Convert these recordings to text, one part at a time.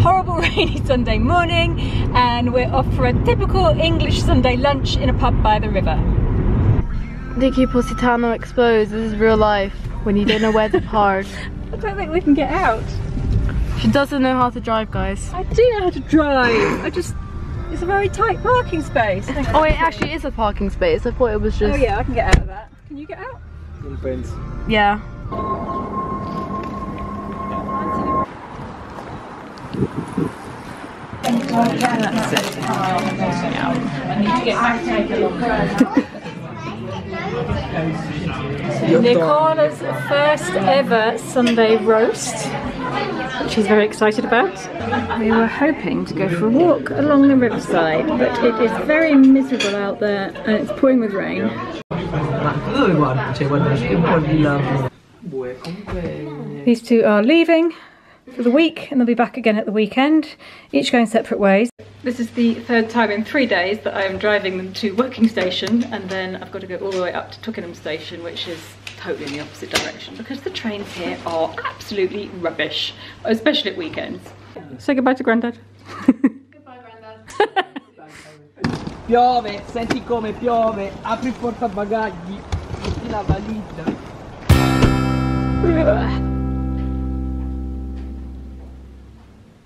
horrible rainy Sunday morning and we're off for a typical English Sunday lunch in a pub by the river. Nicky Positano exposed. This is real life when you don't know where to park. I don't think we can get out. She doesn't know how to drive, guys. I do know how to drive. It's a very tight parking space. Oh, it actually is a parking space. I thought it was just... Oh yeah, I can get out of that. Can you get out? Depends. Yeah. Nicola's first ever Sunday roast, which she's very excited about. We were hoping to go for a walk along the riverside, but it is very miserable out there and it's pouring with rain. These two are leaving for the week and they'll be back again at the weekend, each going separate ways. This is the third time in 3 days that I am driving them to Working Station, and then I've got to go all the way up to Twickenham Station, which is totally in the opposite direction because the trains here are absolutely rubbish, especially at weekends. Say goodbye to Grandad. Goodbye, Grandad. Piove, senti come piove, apri il portabagagli, metti la valigia.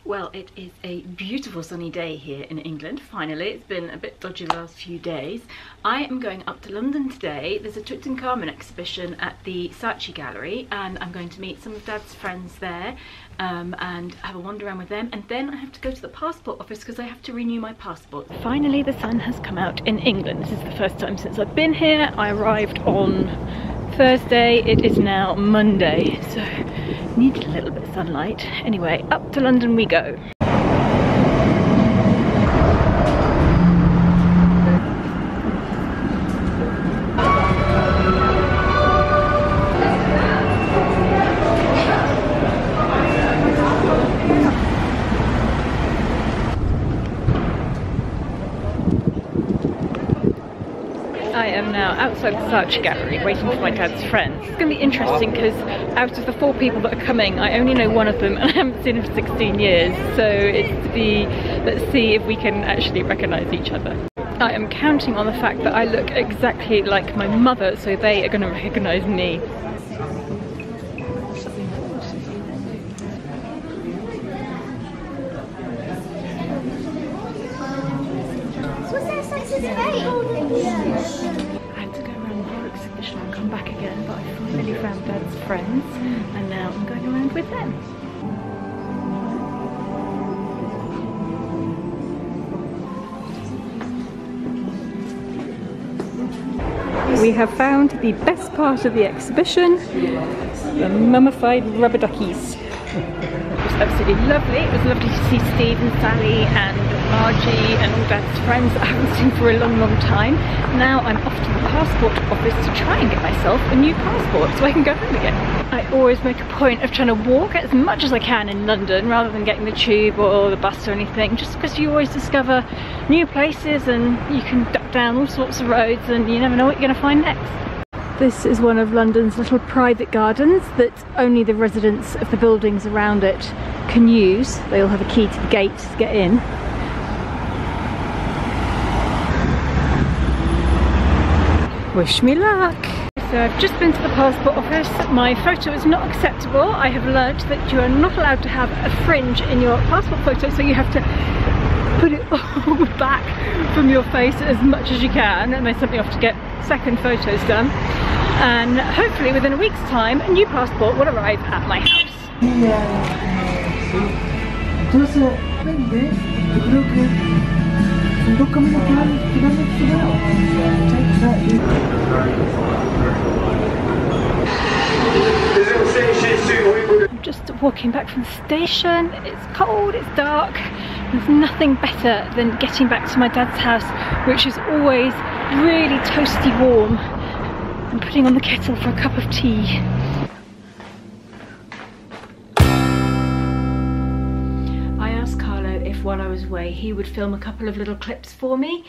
Well, it is a beautiful sunny day here in England, finally. It's been a bit dodgy the last few days. I am going up to London today. There's a Tutankhamun exhibition at the Saatchi Gallery and I'm going to meet some of Dad's friends there and have a wander around with them, and then I have to go to the passport office because I have to renew my passport. Finally the sun has come out in England. This is the first time since I've been here. I arrived on Thursday, it is now Monday, so needed a little bit of sunlight. Anyway, up to London we go. I am now outside the Saatchi Gallery waiting for my dad's friends. It's going to be interesting because out of the 4 people that are coming, I only know one of them and I haven't seen him for 16 years. So it's to be, let's see if we can actually recognise each other. I am counting on the fact that I look exactly like my mother, so they are going to recognise me. I had to go around the whole exhibition and come back again, but I finally found Dad's friends and now I'm going around with them. We have found the best part of the exhibition, the mummified rubber duckies. It was absolutely lovely. It was lovely to see Steve and Sally and Margie and all Dad's friends that I haven't seen for a long, long time. Now I'm off to the passport office to try and get myself a new passport so I can go home again. I always make a point of trying to walk as much as I can in London rather than getting the tube or the bus or anything, just because you always discover new places and you can duck down all sorts of roads and you never know what you're going to find next. This is one of London's little private gardens that only the residents of the buildings around it can use. They all have a key to the gate to get in. Wish me luck! So I've just been to the passport office. My photo is not acceptable. I have learnt that you are not allowed to have a fringe in your passport photo, so you have to put it all back from your face as much as you can, and they sent me off to get second photos done, and hopefully within a week's time a new passport will arrive at my house. I'm just walking back from the station. It's cold, it's dark. There's nothing better than getting back to my dad's house, which is always really toasty warm, and putting on the kettle for a cup of tea. I asked Carlo if while I was away he would film a couple of little clips for me,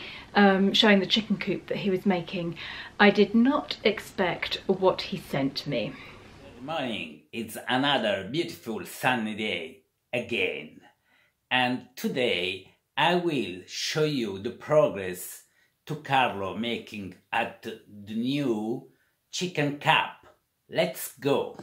showing the chicken coop that he was making. I did not expect what he sent me. Good morning. It's another beautiful sunny day again. and today I will show you the progress to Carlo making at the new chicken cup. Let's go!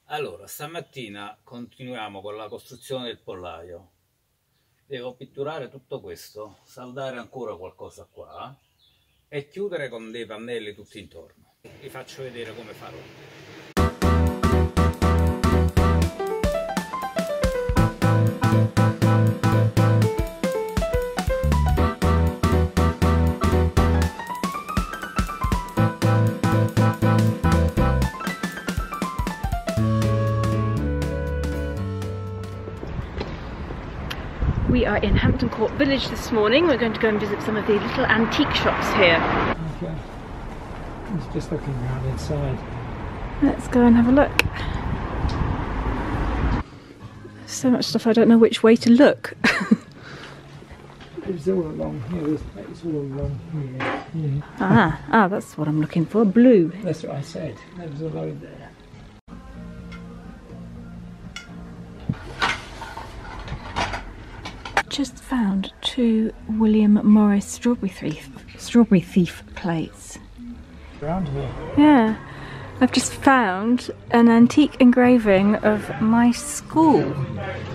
Allora, stamattina continuiamo con la costruzione del pollaio. Devo pitturare tutto questo, saldare ancora qualcosa qua e chiudere con dei pannelli tutti intorno. Vi faccio vedere come farò. We are in Hampton Court Village this morning. We're going to go and visit some of the little antique shops here. Okay. He's just looking around inside. Let's go and have a look. There's so much stuff I don't know which way to look. It's all along here. It's all along here. Yeah. Ah, that's what I'm looking for. Blue. That's what I said. There's a load there. Just found 2 William Morris strawberry thief plates. Around here. Yeah, I've just found an antique engraving of my school.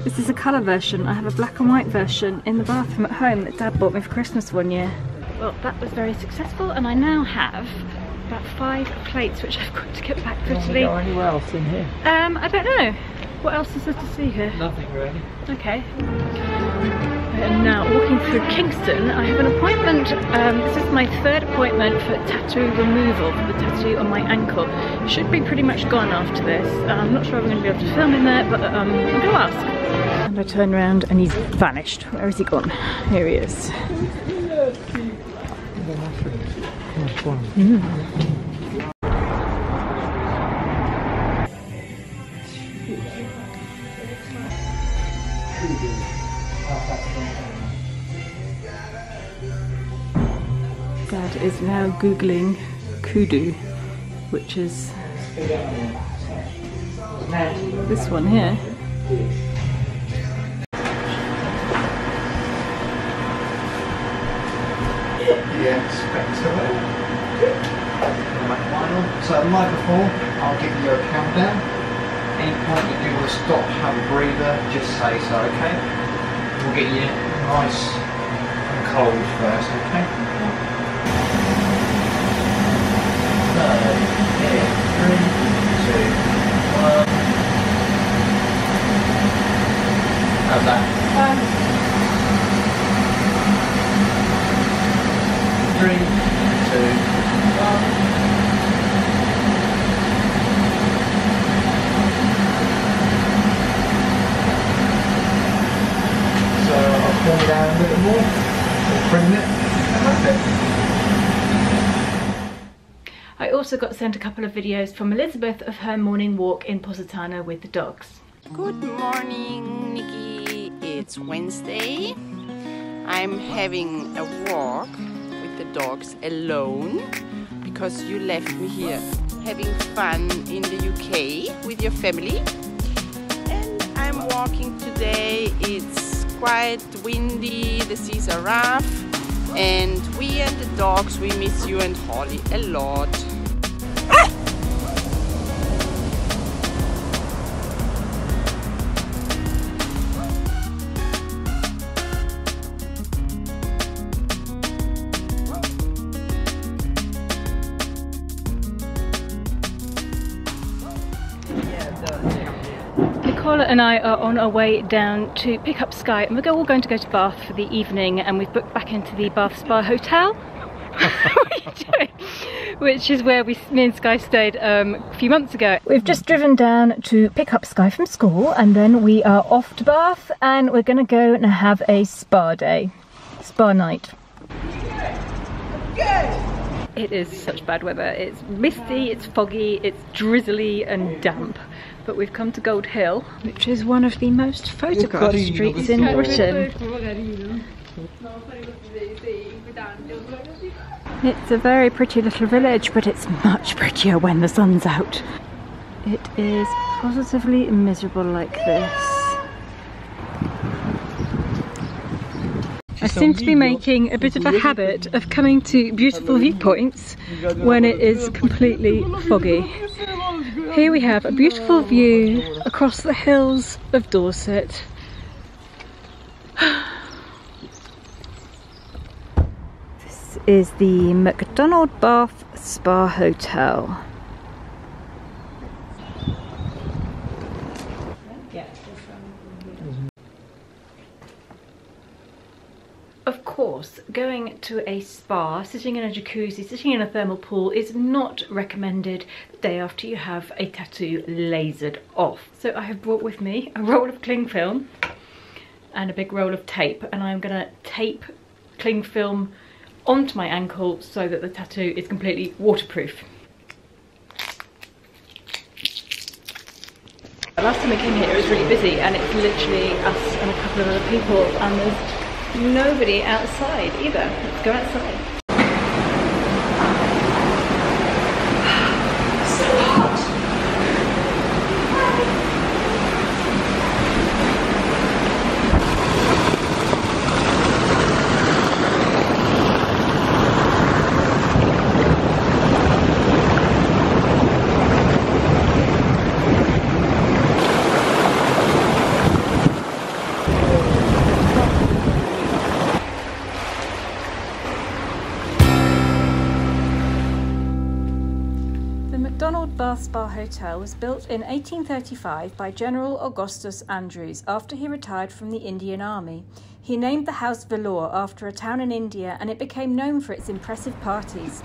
This is a colour version. I have a black and white version in the bathroom at home that Dad bought me for Christmas one year. Well, that was very successful, and I now have about 5 plates which I've got to get back to Italy. Go anywhere else in here? I don't know. What else is there to see here? Nothing really. Okay. I am now walking through Kingston. I have an appointment, this is my 3rd appointment for tattoo removal for the tattoo on my ankle. It should be pretty much gone after this. I'm not sure I'm going to be able to film in there, but I'm going to ask. And I turn around and he's vanished. Where has he gone? Here he is. Dad is now googling kudu, which is this one here. Yeah, Spectre. Macdonald. So like before, I'll give you a countdown. Any point you do want to stop, have a breather, just say so, okay? We'll get you nice and cold first, okay? So, yeah, 3, 2, 1. How's that? 3, 2, 1. So I'll pull it down a little more, or bring it, and that's it. I also got sent a couple of videos from Elizabeth of her morning walk in Positano with the dogs. Good morning, Nikki. It's Wednesday. I'm having a walk with the dogs alone because you left me here having fun in the UK with your family. And I'm walking today. It's quite windy, the seas are rough, and we and the dogs, we miss you and Holly a lot. Carlo and I are on our way down to pick up Sky, and we're all going to go to Bath for the evening, and we've booked back into the Bath Spa Hotel. What are you doing? Which is where me and Sky stayed a few months ago. We've just driven down to pick up Sky from school, and then we are off to Bath, and we're going to go and have a spa day, spa night. It is such bad weather. It's misty, it's foggy, it's drizzly and damp. But we've come to Gold Hill, which is one of the most photographed streets in Britain. It's a very pretty little village, but it's much prettier when the sun's out. It is positively miserable like this. I seem to be making a bit of a habit of coming to beautiful viewpoints when it is completely foggy. Here we have a beautiful view across the hills of Dorset. This is the Macdonald Bath Spa Hotel. Of course, going to a spa, sitting in a jacuzzi, sitting in a thermal pool is not recommended the day after you have a tattoo lasered off. So I have brought with me a roll of cling film and a big roll of tape, and I'm gonna tape cling film onto my ankle so that the tattoo is completely waterproof. Last time I came here it was really busy, and it's literally us and a couple of other people, and there's nobody outside either. Let's go outside. So hot. The Macdonald Bath Spa Hotel was built in 1835 by General Augustus Andrews after he retired from the Indian Army. He named the house Vellore after a town in India, and it became known for its impressive parties.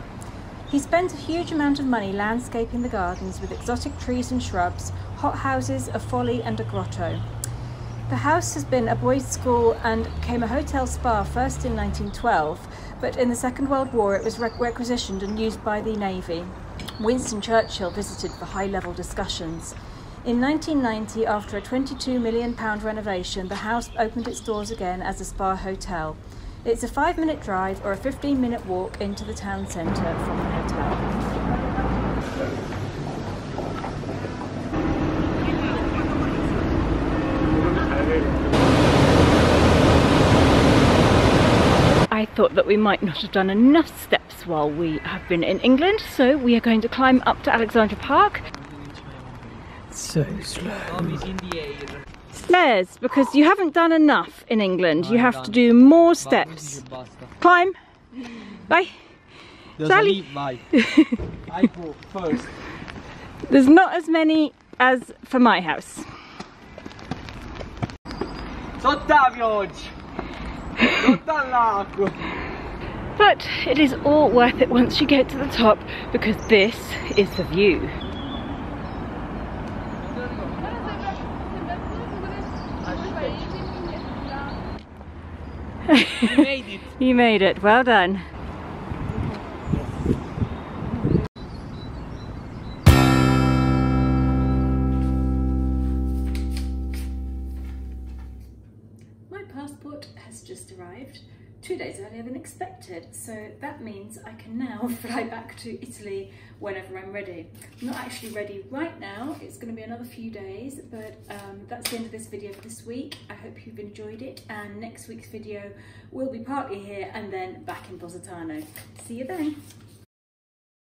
He spent a huge amount of money landscaping the gardens with exotic trees and shrubs, hothouses, a folly and a grotto. The house has been a boys' school and became a hotel spa first in 1912, but in the Second World War it was requisitioned and used by the Navy. Winston Churchill visited for high-level discussions. In 1990, after a £22 million renovation, the house opened its doors again as a spa hotel. It's a 5-minute drive or a 15-minute walk into the town centre from the hotel. I thought that we might not have done enough steps while we have been in England, so we are going to climb up to Alexandra Park. So slow. Stairs, because you haven't done enough in England. You have to do more steps. Climb. Bye. Sally. I go first. There's not as many as for my house. But it is all worth it once you get to the top, because this is the view. You made it. You made it, well done. My passport has just arrived 2 days earlier than expected, so that means I can now fly back to Italy whenever I'm ready. I'm not actually ready right now, it's going to be another few days, but that's the end of this video for this week. I hope you've enjoyed it, and next week's video will be partly here and then back in Positano. See you then.